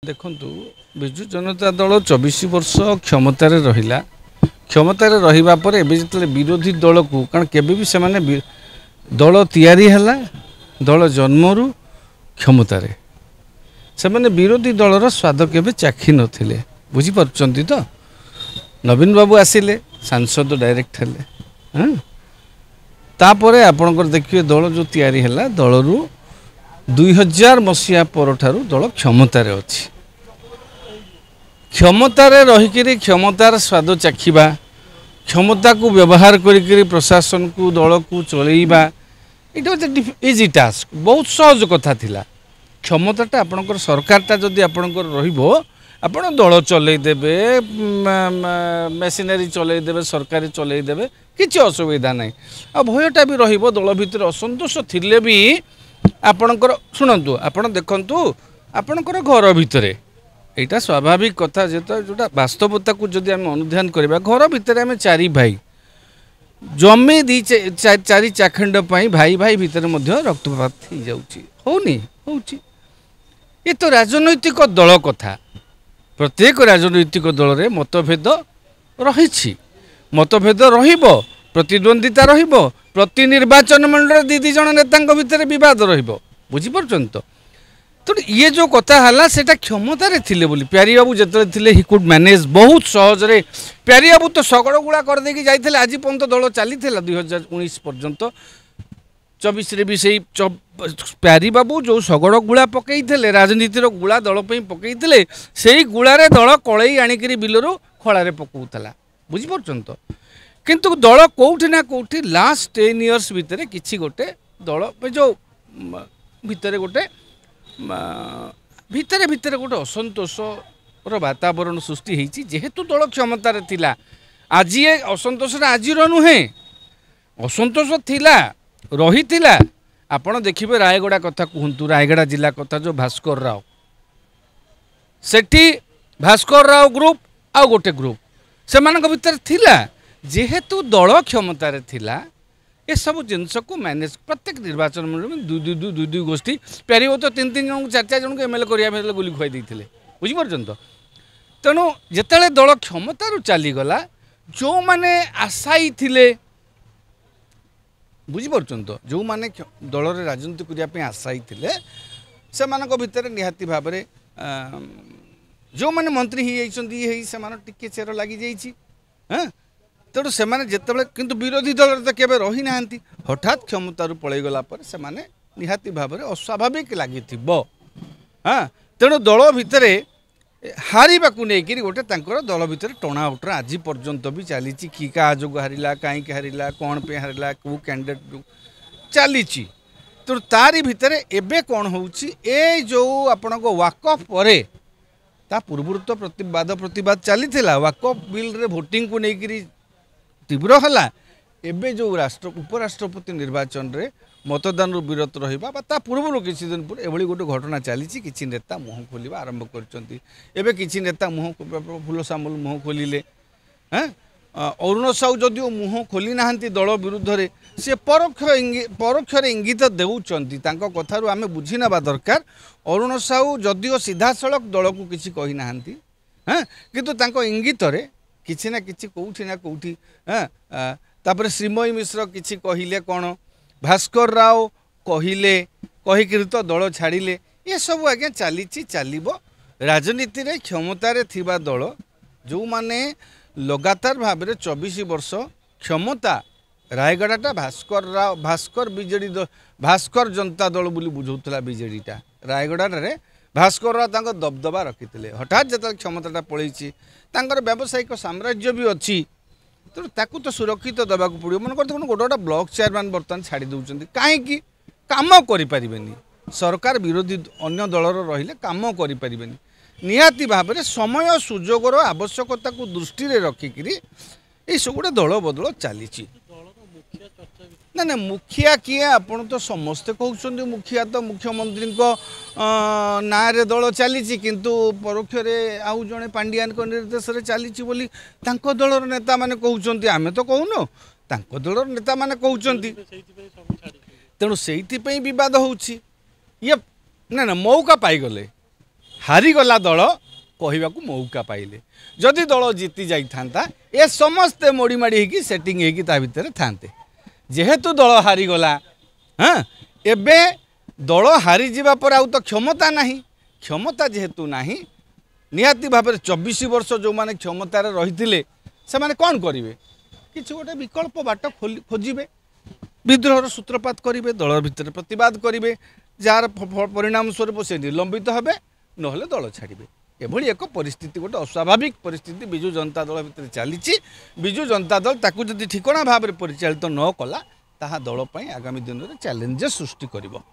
देखंतु बिजु जनता दल 24 वर्ष क्षमतार रहिला क्षमतार रहिबा पर एबे जतले विरोधी दल को कारण केबे भी से माने दल तैयारी हला दल जन्मरु क्षमतार से माने विरोधी दलर स्वाद केबे चाखी नथिले बुझी परचंती तो नवीन बाबू आसिले सांसद डायरेक्ट हेले हां तापरे आपनकर देखिए दल जो तैयारी हला दलरु 2000 मसीहा परठारु दल क्षमतार अच्छी क्षमतार रहीकि क्षमतार स्वाद चाखिबा क्षमता को व्यवहार करी प्रशासन को दल को चलैबा इट वाज इजी टास्क बहुत सहज कथा थिला क्षमताटा आपनकर सरकारटा जदि आपनकर रहिबो आपण दल चलै देबे मेसिनरी चलै देबे सरकारी चलै देबे किछि असुविधा नै आ भयटा भी रहिबो दल भितर असंतोष थिले भी आपणकर शुणु आपण देखु आपणकर घर भितर यहाँ स्वाभाविक कथा जोटा वास्तवता को जदि आम अनुधान करवा घर भितर आम चारि भाई जमी दी चारि चाखंड भाई भाई भितर रक्तपात हो जाऊँगी होनी होची ये तो राजनैतिक दल कथा प्रत्येक राजनैतिक दल में मतभेद रही मतभेद रहिबो प्रतिद्वंदिता रहिबो प्रति निर्वाचन मंडल दी जन नेता भितर विवाद रहिबो बुझी परछन तो ये जो कथा हला सेटा क्षमतार थिले बोली प्यारी बाबू जतले थिले ही कुड मैनेज बहुत सहज रे प्यारी बाबू तो सगड़ गुड़ा कर देकी जाइथिले आज पर्यंत दल चली 2019 पर्यंत 24 रे भी सही प्यारी बाबू जो सगड़ गुड़ा पकईथिले राजनीतिर गुड़ा दल पई पकईथिले सेही गुड़ारे दल कळई आनिकरी बिलरू खळारे पकउतला बुझी परछन तो किंतु दल कोठी ना कोठी लास्ट 10 इयर्स भितर किछि गोटे दल जो भितर गोटे भितर भितर गोटे असंतोष वातावरण सृष्टि होती जेहेतु दल क्षमतार थिला आज ये असंतोष आज नुहे असंतोष थिला रही थिला आपण देखिबे रायगड़ा कथा कहतु रायगड़ा जिला कथा जो भास्कर राव सेठी भास्कर राव ग्रुप आ गोटे ग्रुप से भितर थिला जेहेतु दल क्षमतार थिला ये सब जिनस को मैनेज प्रत्येक निर्वाचन मंडल में दुई गोष्ठी प्यारी तो 3 जन 4 जन को एमएलए करिया गुली खुआई देते बुझीपार तो तेणु जिते दल क्षमतार चलीगला जो मैंने आशायी थिले बुझीपार तो जो मैंने दल राजनीति करने आशायी थिले से भितर निहाती भाव में जो मैंने मंत्री हो चेर लगी जाइए तेणु से जिते विरोधी दल तो केवे रही ना हठात क्षमतार पलैगला से निहाती भाव में अस्वाभाविक लगी हाँ तेणु दल भितर हारिबा को लेकिन गोटे दल भितर टणा उठरा आज पर्यंत भी चली कि क्या जो हारिला कहीं हारिला कौन पे हारिला कौ कैंडिडेट चली तेणु तारी भितर एबे कौन होउची ए जो आपण वाकअफ परे ता पूर्व तो प्रतिवाद चली वाकअफ बिल रे भोटिंग को लेकिन तीव्र है एबे जो उपराष्ट्रपति निर्वाचन रे मतदान विरत रहा पूर्व किसी दिन पर एभली गोटे घटना चली किसी नेता मुह खोलवा आरंभ कर किसी नेता मुह फूल सामल मुह खोलिले हाँ अरुण साहू जदिव मुह खोली ना दल विरुद्ध रे से परोक्ष इंगित देउचंती तांको कथारु आमे बुझी नबा दरकार अरुण साहू जदिव सीधा सड़क दल को किसी कही ना हाँ किंतु तांको इंगित रे किसी ना किसी कौटी ना कौटी हाँ तापर श्रीमयी मिश्र किसी कहले कौन भास्कर राव कहले कहीकि तो दल छाड़िले ये सब आज्ञा चली चलो राजनीति रे क्षमतार थिबा दल जो माने लगातार भाव में 24 वर्ष क्षमता रायगड़ाटा भास्कर बीजेडी भास्कर जनता दल बोली बुझौतला बीजेडीटा रायगड़ा भास्कर राव दबदबा रखी हठात जो क्षमताटा पलैची व्यावसायिक साम्राज्य भी अच्छी तेणु ताकू तो सुरक्षित देवाक पड़ो मन कर गोटे गोटे ब्लॉक चेयरमैन बर्तमान छाड़ी दौरान कहीं कम करें सरकार विरोधी अन्य दलर रहिले कम करें निहाती भाव में समय सुजोगर आवश्यकता को दृष्टि रखिकी ये सब गोटे दल बदल चली ना ना मुखिया किए आपण तो समस्ते कहते मुखिया तो मुख्यमंत्री ना रे दल चली किंतु परोक्ष आउ जड़े पांडियान निर्देश चली दलर नेता माने कहते आमे तो कहून दलर नेता माने कहते तेणु से बद हो ना ना मौका पाईगले हारीगला दल कहवाक मौका पाइले जदि दल जीति जाइथा ए समस्ते मोड़ीमाड़ी होगी सेटिंग होगी ता भितर थांते जेहेतु दल हारीगला हाँ एबे दल हारी जावा पर आउ तो क्षमता नहीं क्षमता जेहेतु नहीं निहाती भाव 24 वर्ष जो माने क्षमतार रही से माने कौन करेंगे किसी गोटे विकल्प बाट खोजे विद्रोहर सूत्रपात करेंगे दल भितर प्रतिवाद करेंगे जार परिणाम स्वरूप से निलंबित हेबे नहले दल छाड़े एभली एक परिस्थिति गोटे अस्वाभाविक परिस्थिति विजु जनता दल भितर चली विजु जनता दल ताकू जदि ठिकणा भाव में परिचालित न कला ताहा दल आगामी दिन में चैलेंजेस सृष्टि करिवो।